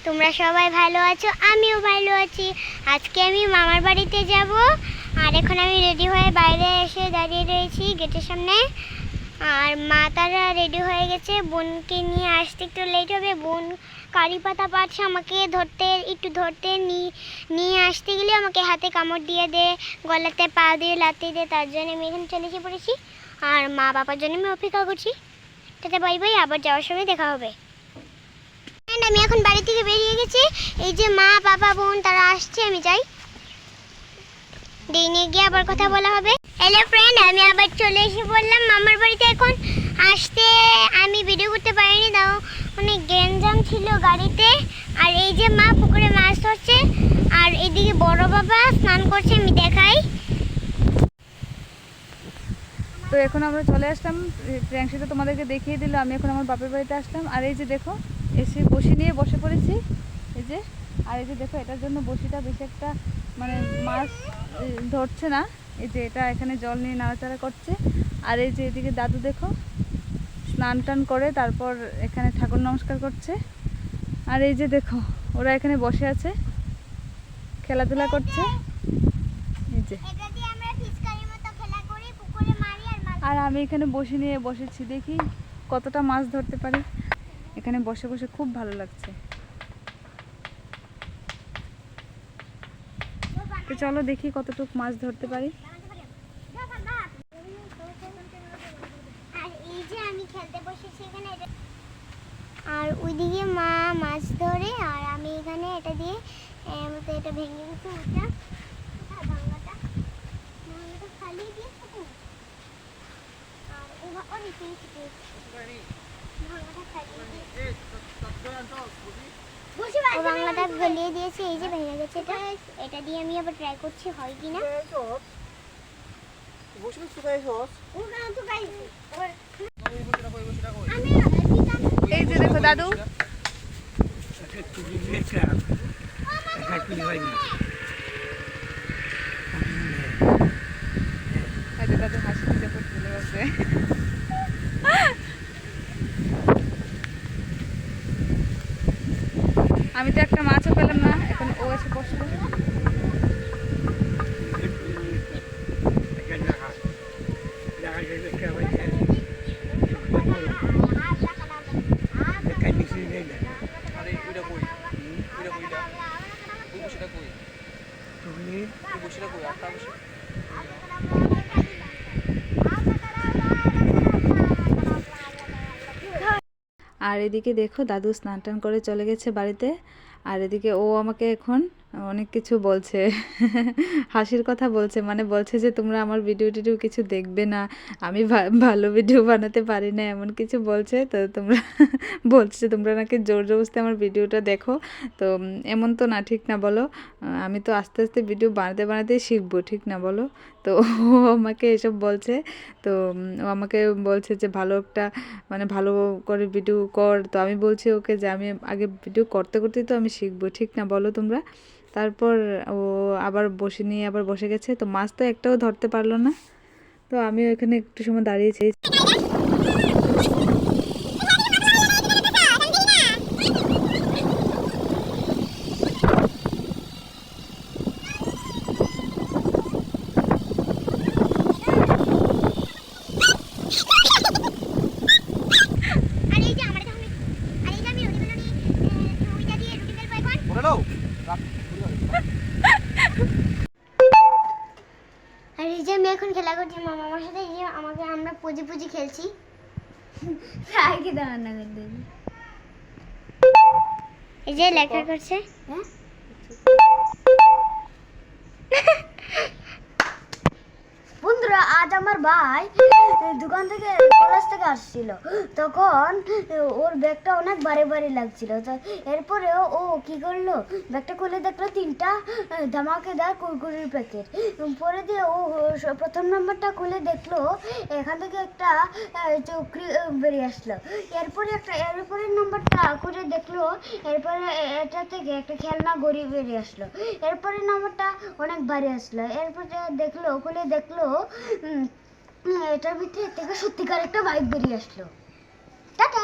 তোমরা সবাই ভালো আছো, আমিও ভালো আছি। আজকে আমি মামার বাড়িতে যাব, আর এখন আমি রেডি হয়ে বাইরে এসে দাঁড়িয়ে রয়েছি গেটের সামনে। আর মা তারা রেডি হয়ে গেছে, বোনকে নিয়ে আসতে একটু লেট হবে। বোন কারি পাতা পাচ্ছে, আমাকে ধরতে নিয়ে আসতে গেলে আমাকে হাতে কামড় দিয়ে দে, গলাতে পা দিয়ে লাথি দে, তার জন্য আমি এখানে চলে এসে পড়েছি। আর মা বাবার জন্য আমি অপেক্ষা করছি। তাতে বাই বাই, আবার যাওয়ার সময় দেখা হবে। আমি এখন বাড়ি থেকে বেরিয়ে গেছি, এই যে মা বাবা বোন তারা আসছে, আমি যাই, দিনে গিয়ে আবার কথা বলা হবে। হ্যালো ফ্রেন্ড, আমি আবার চলে এসে বললাম মামার বাড়িতে। এখন আসতে আমি ভিডিও করতে পারিনি, তাও অনেক গ্যাঞ্জাম ছিল গাড়িতে। আর এই যে মা পুকুরে মাছ ধরছে, আর এদিকে বড় বাবা স্নান করছে, আমি দেখাই। তো এখন আমরা চলে আসলাম, প্রিয়াংশী তো তোমাদেরকে দেখিয়ে দিল। আমি এখন আমার বাপের বাড়িতে আসলাম, আর এই যে দেখো এসে বসি নিয়ে বসে পড়েছি, এই যে। আর এই যে দেখো, এটার জন্য বসিটা বেশি একটা মানে মাছ ধরছে না, এই যে এটা এখানে জল নিয়ে নাড়াচাড়া করছে। আর এই যে এদিকে দাদু দেখো স্নান টান করে তারপর এখানে ঠাকুর নমস্কার করছে। আর এই যে দেখো ওরা এখানে বসে আছে, খেলাধুলা করছে, এই যে। আর আমি এখানে বসে নিয়ে বসেছি, দেখি কতটা মাছ ধরতে পারি। এখানে বসে বসে খুব ভালো লাগছে। তো চলো দেখি কতটুকু মাছ ধরতে পারি। আর এই যে আমি খেলতে বসেছি এখানে, আর ওইদিকে মা মাছ ধরে, আর আমি এখানে এটা দিয়ে এটা ভেঙে গেছে, ওটা ভাঙাটা খালিয়ে দিয়েছে। বাংলাটা গলিয়ে দিয়েছে, এই যে ভেঙে গেছে। এটা দিয়ে আমি আবার ট্রাই করছি হয় কিনা। এই যে দেখো দাদু, দাদু হাসি দিতে চলে গেছে। আমি তো একটা মাছও পেলাম না, এখন ও এসে বসলো। আর এদিকে দেখো দাদু স্নান টান করে চলে গেছে বাড়িতে। আর এদিকে ও আমাকে এখন অনেক কিছু বলছে, হাসির কথা বলছে, মানে বলছে যে তোমরা আমার ভিডিও টিডিও কিছু দেখবে না, আমি ভালো ভিডিও বানাতে পারি না, এমন কিছু বলছে। তো তোমরা বলছে তোমরা নাকি জোর জবরদস্তি আমার ভিডিওটা দেখো। তো এমন তো না, ঠিক না বলো? আমি তো আস্তে আস্তে ভিডিও বানাতে বানাতেই শিখবো, ঠিক না বলো? তো ও আমাকে এসব বলছে। তো ও আমাকে বলছে যে ভালো একটা মানে ভালো করে ভিডিও কর। তো আমি বলছি ওকে যে আমি আগে ভিডিও করতে করতেই তো আমি শিখবো, ঠিক না বলো তোমরা? তারপর ও আবার বসে গেছে। তো মাছ তো একটাও ধরতে পারলো না। তো আমিও এখানে একটু সময় দাঁড়িয়েছি। আর এই যে আমি এখন খেলা করছি মামার সাথে, এই যে আমরা পুজি খেলছি। এই যে লেখা করছে, বন্ধুরা আজ আমার ভাই দোকান থেকে কলেজ থেকে আসছিল, তখন ওর ব্যাগটা অনেক ভারী লাগছিল। তো এরপরে ও কি করলো, ব্যাগটা খুলে দেখলো 3টা ধামাকেদার কুরকুরির প্যাকেট। পরে দিয়ে ও প্রথম নম্বরটা খুলে দেখলো এখান থেকে একটা চকরি বেরিয়ে আসলো। এরপরের নম্বরটা খুলে দেখলো, এরপরে এটা থেকে একটা খেলনা গড়ি বেরিয়ে আসলো। এরপরের নম্বরটা অনেক ভারী আসলো। এরপরে খুলে দেখলো এটার ভিতরে থেকে সত্যিকার একটা বাইক বেরিয়ে আসলো। টাটা।